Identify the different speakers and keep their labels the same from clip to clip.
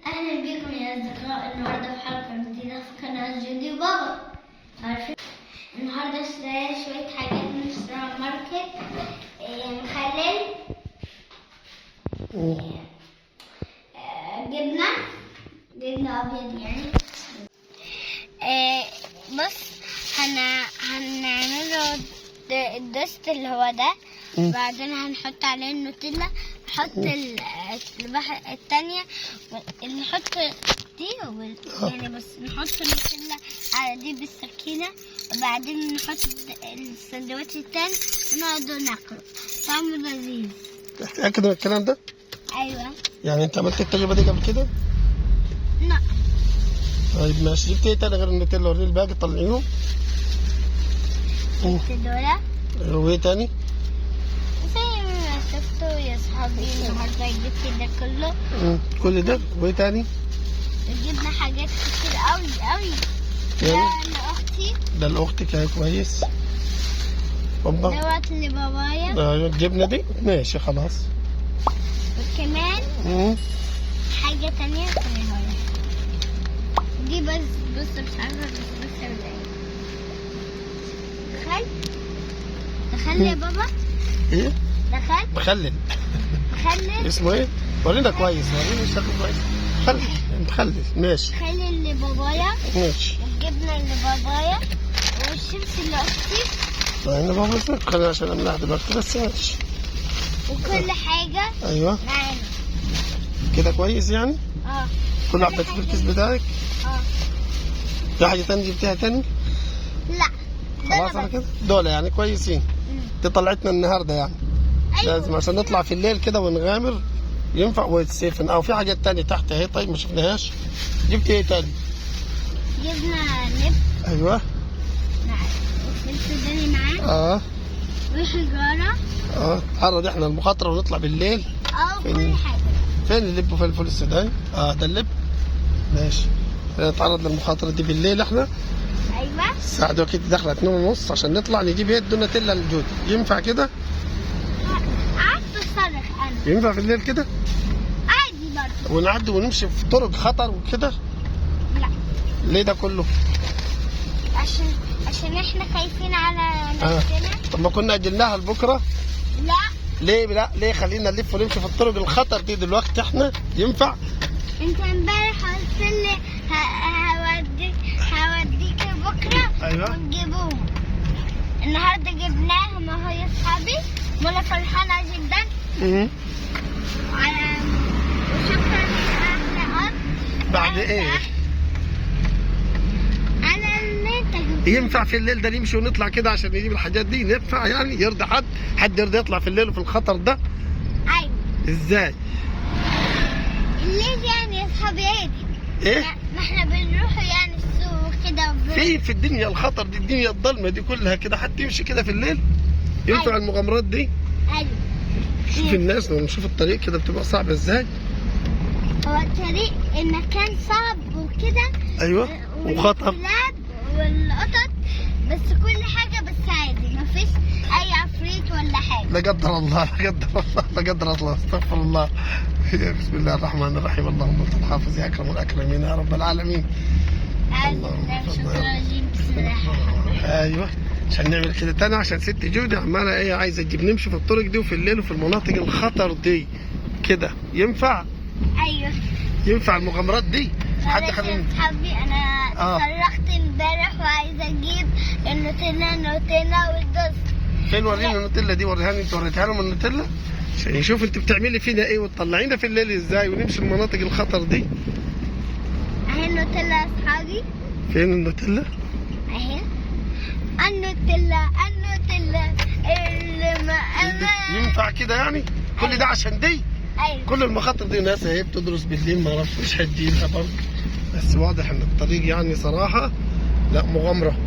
Speaker 1: أهلا بكم يا أصدقاء. النهاردة في حلقة جديدة في قناة جودي وبابا. عارفين النهاردة اشترينا شوية حاجات من السوبر ماركت، مخلل، جبنة أبيض يعني. بص هنعمله الدست اللي هو ده، بعدين هنحط عليه النوتيلا، نحط التانية، نحط دي يعني بس نحط النوتيلا على دي بالسكينة، وبعدين نحط السندوتش التاني ونقعد ناكله. طعمه لذيذ.
Speaker 2: متأكد من الكلام ده؟
Speaker 1: أيوة.
Speaker 2: يعني أنت عملت التجربة دي قبل كده؟
Speaker 1: لا.
Speaker 2: طيب ماشي، جبت إيه تاني غير النوتيلا؟ وريني الباقي طلعيهم.
Speaker 1: جبت دول.
Speaker 2: وإيه تاني؟
Speaker 1: زي ما شفتوا يا صحابي النهارده جبت ده كله.
Speaker 2: كل ده وإيه تاني؟
Speaker 1: جبنا حاجات كتير أوي.
Speaker 2: يعني
Speaker 1: ده لأختي.
Speaker 2: ده لأختك أهي كويس. بابا
Speaker 1: دوت لبابايا.
Speaker 2: الجبنة دي ماشي خلاص.
Speaker 1: وكمان حاجة تانية دي بص مش عارفة بس ولا ايه. دخل يا بابا.
Speaker 2: ايه؟
Speaker 1: دخل
Speaker 2: مخلل. اسمه ايه؟ ورينا كويس، ورينا شكله كويس. مخلل ماشي.
Speaker 1: مخلل لبابايا
Speaker 2: ماشي.
Speaker 1: والجبنة لبابايا والشيبس لأختي.
Speaker 2: انا بابا خلينا عشان املاها دلوقتي بس ماشي.
Speaker 1: وكل حاجة.
Speaker 2: ايوه
Speaker 1: معانا
Speaker 2: كده كويس يعني؟ كل واحدة في الكيس بتاعك؟ في حاجة تانية جبتيها تاني؟
Speaker 1: لا
Speaker 2: خلاص على كده؟ دول يعني كويسين. دي طلعتنا النهارده يعني.
Speaker 1: أيوة.
Speaker 2: لازم عشان نطلع في الليل كده ونغامر ينفع ويتسيفن. او في حاجات تانية تحت اهي. طيب ما شفناهاش. جبت ايه تاني؟
Speaker 1: جبنا لب.
Speaker 2: ايوه.
Speaker 1: والفلفل سوداني معاه. وحجارة.
Speaker 2: تعرض احنا المخاطرة ونطلع بالليل.
Speaker 1: كل حاجة.
Speaker 2: فين اللب وفين الفول السوداني؟ ده اللب. ماشي. نتعرض للمخاطرة دي بالليل احنا.
Speaker 1: ايوه.
Speaker 2: الساعة دي اكيد داخلة 2:30 عشان نطلع نجيب ايه الدوناتيلا للجودي. ينفع كده؟
Speaker 1: قعدت اصرخ انا.
Speaker 2: ينفع في الليل كده؟
Speaker 1: عادي برضه.
Speaker 2: ونعدي ونمشي في طرق خطر وكده؟
Speaker 1: لا.
Speaker 2: ليه ده كله؟
Speaker 1: عشان احنا خايفين على نفسنا.
Speaker 2: طب ما كنا اجلناها لبكره؟
Speaker 1: لا.
Speaker 2: ليه؟ لا ليه خلينا نلف ونمشي في الطرق الخطر دي دلوقتي احنا؟ ينفع؟
Speaker 1: انت امبارح قلت لي هوديك بكره.
Speaker 2: ايوه.
Speaker 1: ونجيبوهم. النهارده جبناهم اهو يا اصحابي، وانا فرحانه جدا. وشكرا لك
Speaker 2: بعد ايه؟
Speaker 1: على اللي انت جبته.
Speaker 2: ينفع في الليل ده نمشي ونطلع كده عشان نجيب الحاجات دي؟ ينفع يعني؟ يرضي حد يرضى يطلع في الليل وفي الخطر ده؟
Speaker 1: ايوه.
Speaker 2: ازاي؟
Speaker 1: الليل يعني يا اصحابي عادي.
Speaker 2: ايه؟
Speaker 1: ما احنا بنروح يعني السوق كده.
Speaker 2: في الدنيا الخطر دي، الدنيا الضلمه دي كلها كده حد يمشي كده في الليل؟ ينفع؟
Speaker 1: أيوة.
Speaker 2: المغامرات دي؟
Speaker 1: ايوه.
Speaker 2: شوف الناس لما نشوف الطريق كده بتبقى صعبه ازاي؟
Speaker 1: هو الطريق المكان صعب وكده.
Speaker 2: ايوه. وخطر.
Speaker 1: والكلاب والقطط، بس كل حاجه بس عادي، مفيش اي عفريت ولا حاجه.
Speaker 2: لا قدر الله، لا قدر الله، لا قدر الله، استغفر الله. بسم الله الرحمن الرحيم. اللهم انت الحافظ يا اكرم الاكرمين يا رب العالمين. ايوه عشان نعمل كده تاني عشان ست جودة عماله ايه عايزه تجيب نمشي في الطرق دي وفي الليل وفي المناطق الخطر دي كده. ينفع؟
Speaker 1: ايوه.
Speaker 2: ينفع المغامرات دي؟ حد
Speaker 1: خليني اصحابي انا صرخت امبارح وعايزه اجيب النوتيلا والجوز.
Speaker 2: فين؟ ورينا النوتيلا دي، وريها لي. انت وريتها لهم النوتيلا عشان يشوف انت بتعملي فينا ايه وتطلعينا في الليل ازاي ونمشي المناطق الخطر دي.
Speaker 1: اهي النوتيلا يا اصحابي.
Speaker 2: فين النوتيلا؟
Speaker 1: اهي النوتيلا اللي ما
Speaker 2: ينفع كده يعني؟ كل ده عشان دي؟
Speaker 1: ايوه.
Speaker 2: كل المخاطر دي ناس اهي بتدرس بالليل ما اعرفش مش هتجيبها برضه. بس واضح ان الطريق يعني صراحه لا مغامره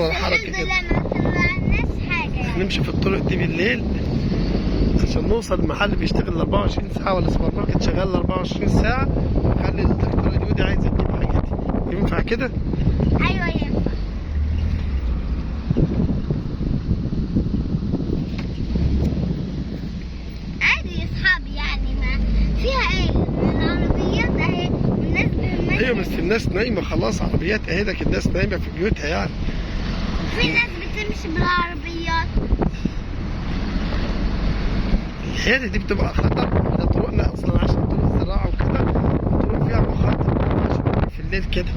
Speaker 2: الحركه كده.
Speaker 1: الحمد لله ما طلعناش حاجه يعني.
Speaker 2: نمشي في الطرق دي بالليل عشان نوصل المحل بيشتغل 24 ساعه ولا سوبر ماركت شغال 24 ساعه. خلي الدكتوره جودي عايزه تجيب حاجاتي. ينفع كده؟
Speaker 1: ايوه ينفع. عادي يا اصحابي يعني ما فيها ايه.
Speaker 2: ايوه بس الناس نايمه خلاص، عربيات اهدك، الناس نايمه في بيوتها يعني.
Speaker 1: في ناس بتمشي بالعربيات.
Speaker 2: الحياة دي بتبقى خطر، ده طرقنا اصلا عشان طرق الزراعه وكده، طرق فيها مخاطر، ما ينفعش تمشي في الليل كده.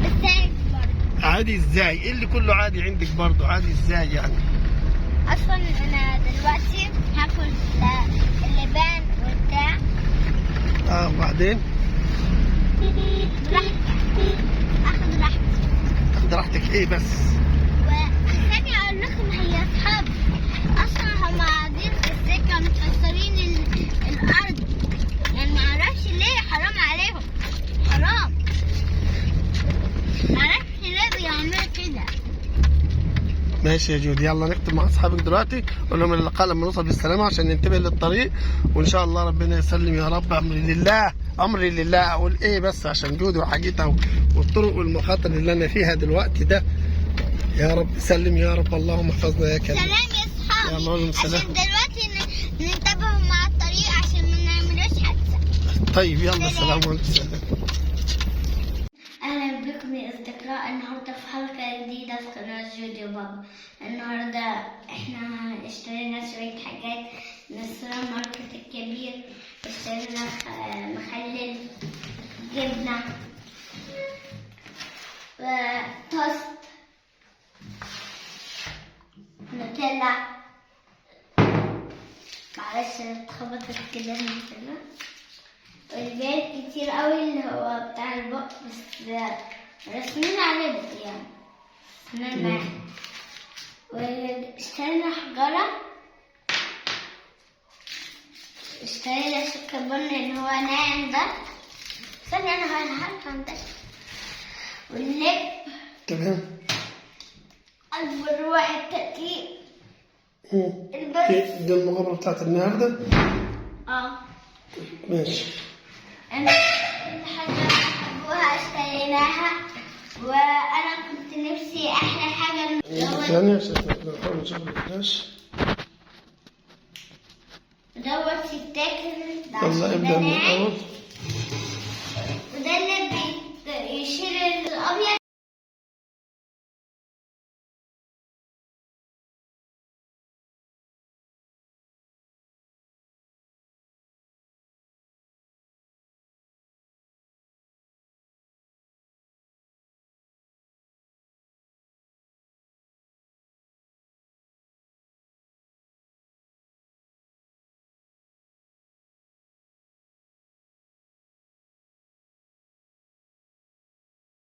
Speaker 1: ازاي برضه؟
Speaker 2: عادي ازاي؟ ايه اللي كله عادي عندك برضه؟ عادي ازاي يعني؟
Speaker 1: اصلا انا دلوقتي هاكل اللبان وبتاع.
Speaker 2: وبعدين
Speaker 1: براحتي، اخد راحتي.
Speaker 2: تاخد راحتك ايه بس؟
Speaker 1: وثاني اقول لكم، هي اصحابي اصلا هم قاعدين في السكه مكسرين الارض، يعني معرفش ليه، حرام عليهم، حرام، معرفش ليه بيعملوا كده.
Speaker 2: ماشي يا جودي، يلا نكتب مع اصحابك دلوقتي، قول لهم اللقاء لما نوصل بالسلامه عشان ننتبه للطريق، وان شاء الله ربنا يسلم يا رب. امري لله، امري لله. اقول ايه بس عشان جودي وحاجتها والطرق والمخاطر اللي انا فيها دلوقتي ده، يا رب سلم يا رب، اللهم احفظنا يا كريم.
Speaker 1: سلام يا صحابي،
Speaker 2: يلا قولهم سلام.
Speaker 1: عشان دلوقتي ننتبه مع الطريق عشان ما نعملوش حادثه.
Speaker 2: طيب يلا سلام عليكم.
Speaker 1: أهلا بكم يا أصدقاء، النهاردة في حلقة جديدة في قناة جودي وبابا. النهاردة إحنا اشترينا شوية حاجات من السوبر ماركت الكبير. اشترينا مخلل، جبنة، توست، نوتيلا، معلش اتخبطت كده النوتيلا، والباقي كتير قوي اللي هو بتاع البق، بس رسمين عليه يعني رسمين معاه. واشترينا حجارة، اشترينا شوكة بني اللي هو ناعم ده، ثانية أنا هلحق ده، واللب
Speaker 2: تمام.
Speaker 1: أكبر واحد تركيب
Speaker 2: دي المغامرة بتاعت النهارده؟ ماشي.
Speaker 1: الحاجة حبوها اشتريناها، وأنا كنت نفسي أحلى حاجة
Speaker 2: ثانية عشان نحاول نشوف الفلاش.
Speaker 1: دوت يتاكل، ده
Speaker 2: يلا
Speaker 1: عشان
Speaker 2: ابدأ
Speaker 1: ده
Speaker 2: من
Speaker 1: ناعم،
Speaker 2: الأول.
Speaker 1: وده اللي بيشيل الأبيض